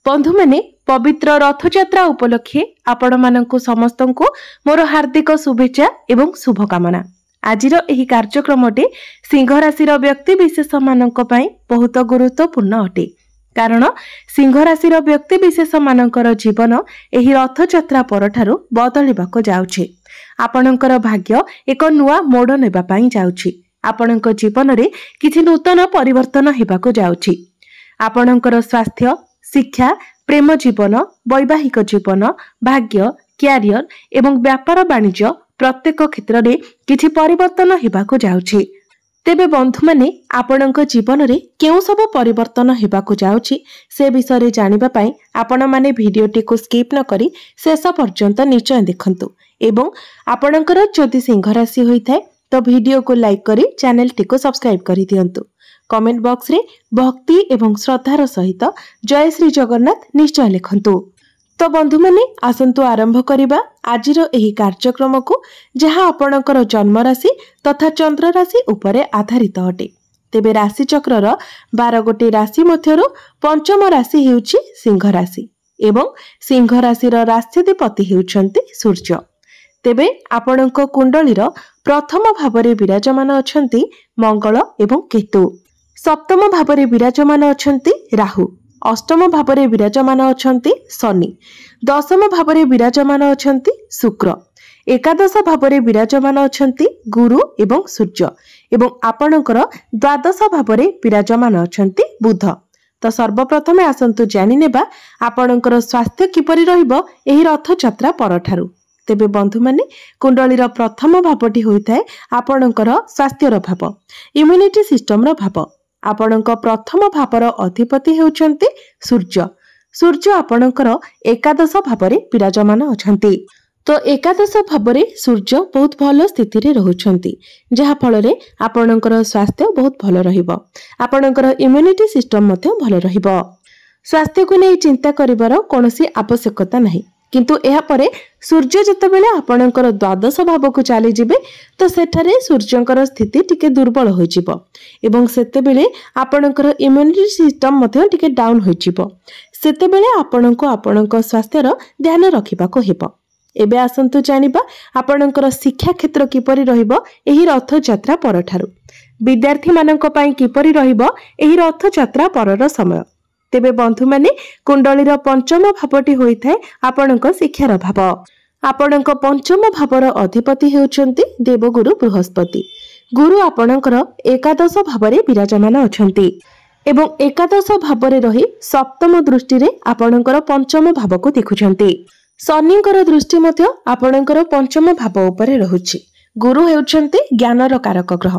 बंधु माने पवित्र रथयात्रा उपलक्षे आपण माननकु समस्तंकु मोर हार्दिक शुभेच्छा एवं शुभकामना। आजिर एही कार्यक्रमटे सिंह राशिर व्यक्ति विशेष माननक पई बहुत गुरुत्वपूर्ण अटे। कारण सिंह राशिर व्यक्ति विशेष मानकर जीवन एही रथयात्रा परठारु बदलिबाको जाउछि। आपणकर भाग्य एक नुआ मोड़ नेबा पई जाउछि। आपणक जीवन रे किछि नूतन परिवर्तन हेबाको जाउछि। आपणकर स्वास्थ्य, शिक्षा, प्रेम जीवन, वैवाहिक जीवन, भाग्य, क्यारियर एवं व्यापार वाणिज्य प्रत्येक क्षेत्र में किछि परिवर्तन हेबाको जाउछि। तेबे बंधु माने आपणक जीवन रे केउ सब परिवर्तन हेबाको जाउछि से विषय रे जानिबा पई आपण माने भिडियोटी को स्किप न करी शेष पर्यंत निश्चय देखंतु। एवं आपणकर जदि सिंह राशि होइथाय तो वीडियो को लाइक करी चैनल टी को सब्सक्राइब करी दियंतु। कमेंट बॉक्स रे भक्ति एवं श्रद्धार सहित जय श्री जगन्नाथ निश्चय लिखंतु। तो बंधु माने आसंतु आरंभ करिबा आजिर एही कार्यक्रम को जहाँ आपणकर जन्म राशि तथा चंद्र राशि उपरे आधारित अटे। तेबे राशि चक्रर 12 गोटी राशि मध्यरु पंचम राशि हेउछि सिंह राशि एवं सिंह राशिर राष्ट्राधिपति हेउछन्ति सूर्य। तेबे आपणक कुंडलीर प्रथम भावरे विराजमान अछन्ति मंगल एवं केतु, सप्तम भावरे विराजमान अछन्ति राहु, अष्टम भावरे विराजमान अछन्ति शनि, दशम भावरे विराजमान अछन्ति शुक्र, एकादश भावरे विराजमान अछन्ति गुरु एवं सूर्य एवं आपणकर द्वादश भावरे विराजमान अछन्ति बुध। तो सर्वप्रथमे आसंतु जानि नेबा आपणकर स्वास्थ्य किपरि रहिबो एही रथयात्रा परठारु। तेबे बंधु माने कुंडलीर प्रथम भावटी होइथाय आपणकर स्वास्थ्यर भाव, इम्युनिटी सिस्टम रो भाव। आपणक प्रथम भावर अधिपति हेउछन्ति सूर्य। सूर्य आपणकर एकादश भावरे विराजमान अछन्ति। तो एकादश भावरे सूर्य बहुत भल स्थिति रे रहुछन्ति, जहा फल रे आपणकर स्वास्थ्य बहुत भल रहिबो। आपणकर इम्युनिटी सिस्टम मते भल रहिबो। स्वास्थ्य को नै चिंता करिवार कोनोसी आवश्यकता नाही। किंतु एहा परे सूर्य जतबेले आपणकर द्वादश भाव को चली जिबे तो सेठारे सूर्यंकर स्थिति टिके दुर्बल होई जिवो एवं सेतेबेले आपणकर इम्युनिटी सिस्टम मध्ये टिके डाउन होई जिवो। सेतेबेले आपणको आपणक स्वास्थ्यर ध्यान रखिबाको हेबो। एबे आसंतु जानिबा आपणकर शिक्षा क्षेत्र किपरि रहिबो एही रथयात्रा परठारु। विद्यार्थी मानक पई किपरि रहिबो एही रथयात्रा परर समय। तेबे बंधु माने कुंडलीर पंचम भावटी होइथाय आपणक शिक्षार भाव। आपणक पंचम भावर अधिपति हेउछन्ति देवगुरु बृहस्पति। गुरु आपणकर एकादश भावरे विराजमान अछन्ति एवं एकादश भावरे रही सप्तम दृष्टि रे आपणकर पंचम भाव को देखुछन्ति। शनिकर दृष्टि मध्य आपणकर पंचम भाव उपरे रहुछि। गुरु हेउछन्ति ज्ञानर कारक ग्रह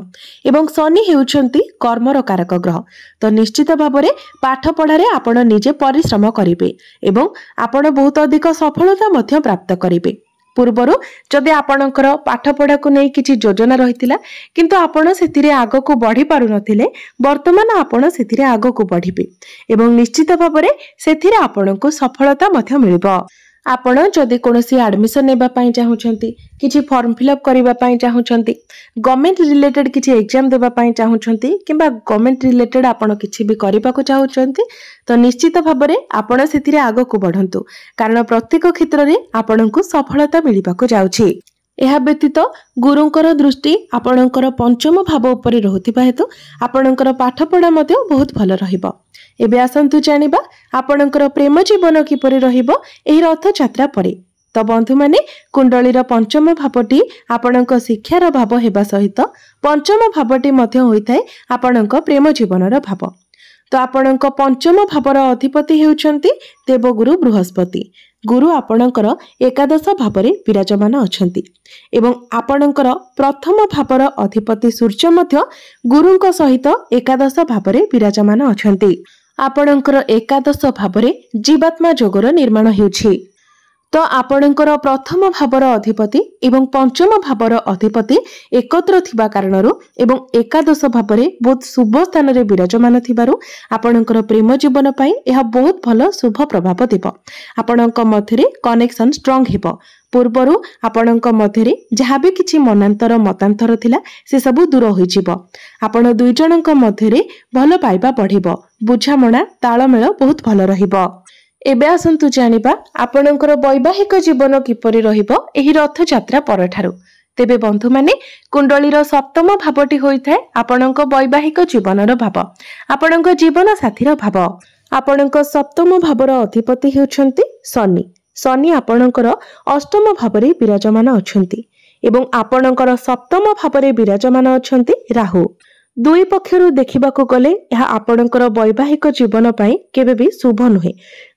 एवं शनि हेउछन्ति कर्मर कारक ग्रह। तो निश्चित भावरे पाठ पढ़ारे आपण निजे परिश्रम करिवे एवं आपण बहुत अधिक सफलता मध्य प्राप्त करिवे। पूर्वरु जदि आपणकर पाठ पढ़ा को नै किछि योजना रहितिला किंतु आपण सेतिरे आगो को बढ़ी पारु नथिले, वर्तमान आपण सेतिरे आगो को बढ़िबे एवं निश्चित भावरे सेतिरे आपणको सफलता मध्य मिलिबो। आपण जदि कोनोसी एडमिशन नेबा पई चाहुछंती, किछि फॉर्म फिलअप करिबा पई चाहुछंती, गवर्नमेंट रिलेटेड किछि एग्जाम देबा पई चाहुछंती किंबा गवर्नमेंट रिलेटेड आपण किछि भी करिबा को चाहुछंती तो निश्चित भाबरे आपण सेतिरे आगो को बढ़ंतु। कारण प्रत्येक क्षेत्र रे आपणको सफलता मिलिबा को जाउछि। एहा व्यतीत गुरुंकर दृष्टि आपणकर पंचम भाव उपरे रहुतिबा हेतु आपणकर पाठ पढ़ा मध्ये बहुत भल रहिबो। एबे आसंतु जानिबा आपणकर प्रेम जीवन किपरि रहिबो एही रथयात्रा परे। तो बंधु माने कुंडलीर पंचम भावटी आपणक शिक्षार भाव हेबा सहित पंचम भावटी मध्ये होइथाय आपणक प्रेम जीवनर भाव। तो आपणक पंचम भावर अधिपति हेउछन्ति देवगुरु बृहस्पति। गुरु आपणकर एकादश भावरे विराजमान अछन्ति एवं आपणकर प्रथम भावर अधिपति सूर्य मध्य गुरुंक सहित एकादश भावरे विराजमान अछन्ति। आपणकर एकादश भावरे जीवात्मा जोगर निर्माण हेउछि। तो आपणकर प्रथम भावर अधिपति एवं पंचम भावर अधिपति एकत्र थिबा कारणरू एवं एकादश भावरे बहुत शुभ स्थान रे विराजमान थिबारु आपणकर प्रेम जीवन पई यह बहुत भलो शुभ प्रभाव देबो। आपणक मध्यरे कनेक्शन स्ट्रांग हेबो। पूर्वरु आपणक मध्यरे जहाँ भी किछि मनांतर मतांतर थिला से सब दूर होई जिवो। आपण दुई जनक मध्यरे भलो पाइबा बढ़िबो। बुझामणा ताळमेळ बहुत भलो रहिबो। एबे आसंतु जानिबा आपणकर वैवाहिक जीवन किपरि रहिबो एही रथयात्रा परठारु। तेबे बंधु माने कुंडलीर सप्तम भावटी होइथाय आपणक वैवाहिक जीवनर भाव, आपणक जीवन साथीर भाव। आपणक सप्तम भावर अधिपति हेउछन्ति शनि। शनि आपणकर अष्टम भावरे विराजमान अछन्ति एवं आपणकर सप्तम भावरे विराजमान अछन्ति राहु। दुई पक्षरु देखिबाकू गले यह आपणकर वैवाहिक जीवन पई केबे भी शुभ नुहे,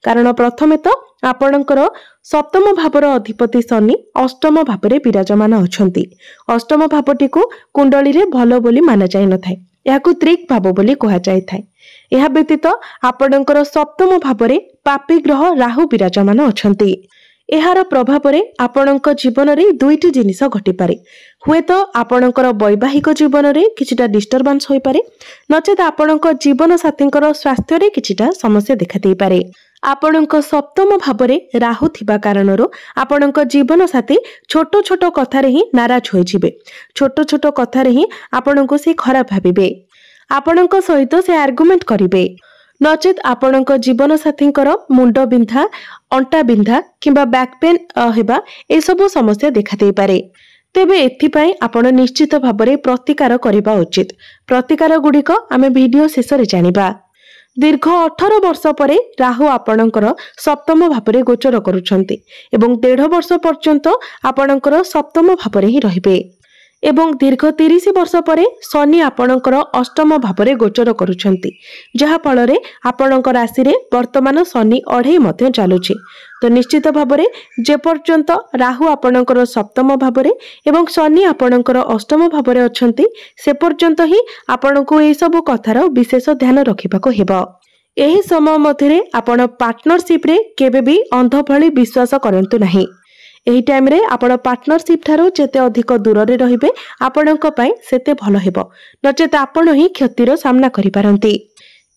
कारण प्रथमे तो आपणकर सप्तम भावर अधिपति शनि अष्टम भावरे विराजमान अछन्ति। अष्टम भावटी को कुंडली रे भलो बोली माना जाय नथाय, याकू त्रिक भाव बोली कहा जाय थाय। यह व्यतीत आपणकर सप्तम भावरे पापी ग्रह राहु विराजमान अछन्ति। एहार प्रभाव रे आपणक जीवन रे दुईटी जिनिस घटी पारे। हुए तो आपणकर वैवाहिक जीवन रे किछिटा डिस्टर्बेंस होई पारे, नचेत आपणक जीवन साथींकर स्वास्थ्य रे किछिटा समस्या देखा देई पारे। आपणक सप्तम भाव रे राहु थिबा कारणरो आपणक जीवन साथी छोट छोट कथा रे ही नाराज होई जिवे। छोट छोट कथा रे ही आपणको से खराब भाबिबे, आपणक सहित से आर्गुमेंट करिवे। नचेत आपणक जीवन साथींकर मुंड बिंधा, अंटा बिंधा किंबा बैक पेन हेबा ए सब समस्या देखा देई पारे। तेबे एथिपाई आपण निश्चित भाबरे प्रतिकार करिबा उचित। प्रतिकार गुडिक आमे वीडियो शेष रे जानिबा। दीर्घ 18 वर्ष परे राहु आपणकर सप्तम भावरे गोचर करूछन्ति एवं 1.5 वर्ष पर्यंत आपणकर सप्तम भावरे ही रहिबे एवं दीर्घ 30 वर्ष परे शनि आपणकर अष्टम भावरे गोचर करूछन्ति, जहा फलरे आपणक राशि रे वर्तमान शनि अढ़े मध्य चालुछि। तो निश्चित भावरे जे पर्यंत राहु आपणकर सप्तम भावरे एवं शनि आपणकर अष्टम भावरे अछन्ति से पर्यंत ही आपणको ए सब कथार विशेष ध्यान रखिबाको हेबो। एही समय मध्यरे आपण पार्टनरशिप रे केबे भी अंध भली विश्वास करंतु नाही। एही टाइम रे आपण पार्टनरशिप ठारो जेते अधिक दूर रे रहिबे आपणक पई सेते भलो हेबो, नचेत आपण ही क्षतिर सामना करि पारंती।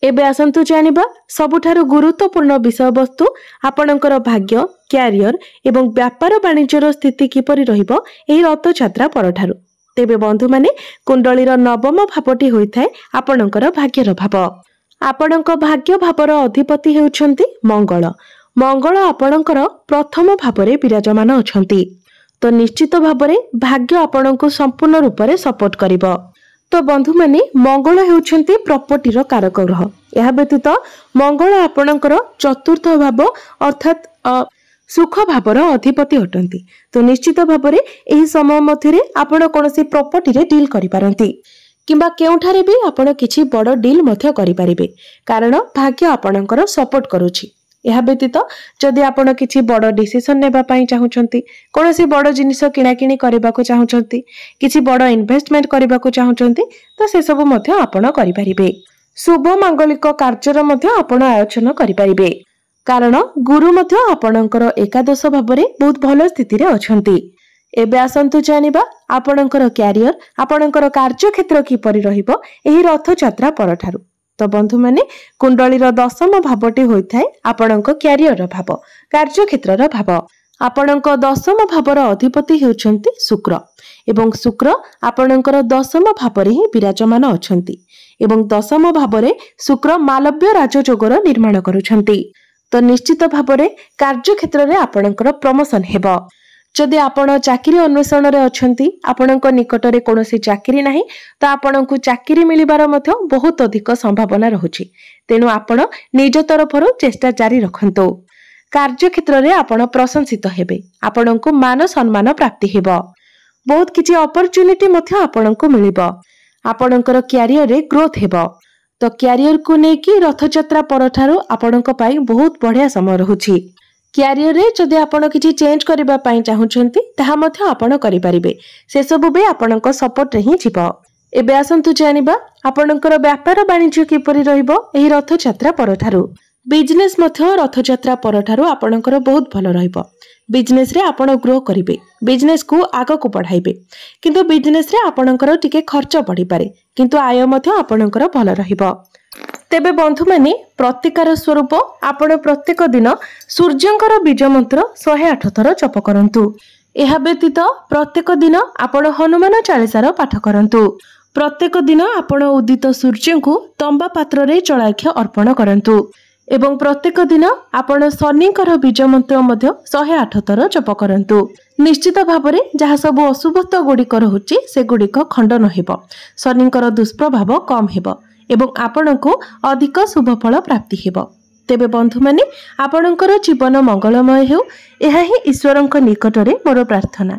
एबे आसंतु जानिबा सबुठारु गुरुत्वपूर्ण विषय वस्तु आपणकर भाग्य, क्यारियर एवं व्यापार वाणिज्यर स्थिति किपरि रहिबो एही रथयात्रा परठारु। तेबे बंधु माने कुंडलीर नवम भावटी होइथाय आपणकर भाग्यर भाव। आपणक भाग्य भावर अधिपति हेउछन्ति मंगल। मंगल आपणकर प्रथम भावरे विराजमान अछन्ति, तो निश्चित भावरे भाग्य आपणको संपूर्ण रूप से सपोर्ट करिवो। तो बंधु माने मंगल हेउछन्ति प्रॉपर्टीर कारक ग्रह। यह व्यतीत मंगल आपणकर चतुर्थ भाव अर्थात सुख भावर अधिपति अटंती। तो निश्चित भावरे एही समय मध्यरे आपण कोनोसी प्रॉपर्टी रे डील करि पारंती किंबा केउठारे भी आपण किछि बड़ डील मध्य करि परिबे, कारण भाग्य आपणकर सपोर्ट करूछि। यह व्यतीत जदि आपण किछि बड़ डिसीजन नेबा पई चाहुचंती, कोनोसी बड़ जिनिस किणाकिणी करबाको चाहुचंती, किछि बड़ इन्वेस्टमेंट करबाको चाहुचंती, तो से सब मध्य आपण करि परिबे। शुभ मांगलिक कार्यर मध्य आपण आयोजन करि परिबे, कारण गुरु मध्य आपणकर एकादश भावरे बहुत भलो स्थिति रे अछंती। एबे आसंतु जानिबा आपणकर क्यारियर, आपणकर कार्य क्षेत्र किपरि रहिबो एही रथयात्रा परठारु। तो बंधु माने कुंडलीर दशम भावटी होइथाय आपणक क्यारियर भाव, कार्य क्षेत्रर भाव। आपणक दशम भावर अधिपति हेउछन्ति शुक्र एवं शुक्र आपणकर दशम भावरे ही विराजमान अछन्ति एवं दशम भावरे शुक्र मालव्य राजयोगर निर्माण करूछन्ति। तो निश्चित भावरे कार्य क्षेत्र रे आपणकर प्रमोशन हेबो। जदि आपण चाकरी अन्वेषण रे अछंती, आपणक निकट रे कोनोसी चाकरी नाही, तो आपणकु चाकरी मिलिबार मध्य बहुत अधिक संभावना रहुछि। तेनु आपण निज तरफरु चेष्टा जारी रखंतो। कार्य क्षेत्र रे आपण प्रशंसित हेबे, आपणकु मान सम्मान प्राप्ति हेबो। बहुत किछि अपॉर्चुनिटी मध्य आपणकु मिलिबो। आपणकर क्यारियर रे ग्रोथ हेबो। तो क्यारियर को नेकी रथयात्रा परठारु आपणक पई बहुत बढ़िया समय रहुछि। क्यारियर रे जदि आपण किछि चेंज करबा पई चाहुचंती ताहा मध्य आपण करि परिबे, से सब बे आपणक सपोर्ट रे ही जिवो। एबे आसंतु जानिबा आपणकर व्यापार वाणिज्य किपरि रहिबो एही रथयात्रा परठारु। बिजनेस मध्य रथयात्रा परठारु आपणकर बहुत भलो रहिबो। बिजनेस रे आपण ग्रो करिवे, बिजनेस को आगो को बढ़ाइबे, किंतु बिजनेस रे आपणकर टिके खर्च बढ़ी पारे, किंतु आय मध्य आपणकर भलो रहिबो। तेबे बंधु माने प्रतिकार स्वरूप आपण प्रत्येक दिन सूर्यंकर बीज मंत्र 108 थर जप करंतु। एहा व्यतीत प्रत्येक दिन आपण हनुमान चालीसार पाठ करंतु। प्रत्येक दिन आपण उदित सूर्य को तंबा पात्र रे जलाख्य अर्पण करंतु। एवं प्रत्येक दिन आपण शनिकर बीज मंत्र 108 थर जप करंतु। निश्चित भाव में जहाँ सब अशुभत्व गुड़िक रोचे से गुड़िक खंडन हो, शनिकर दुष्प्रभाव कम हो एवं आपण को अधिक शुभफल प्राप्ति हो। तेबे बंधु माने आपणकर जीवन मंगलमय हो, यह ही ईश्वरंक निकटरे मोर प्रार्थना।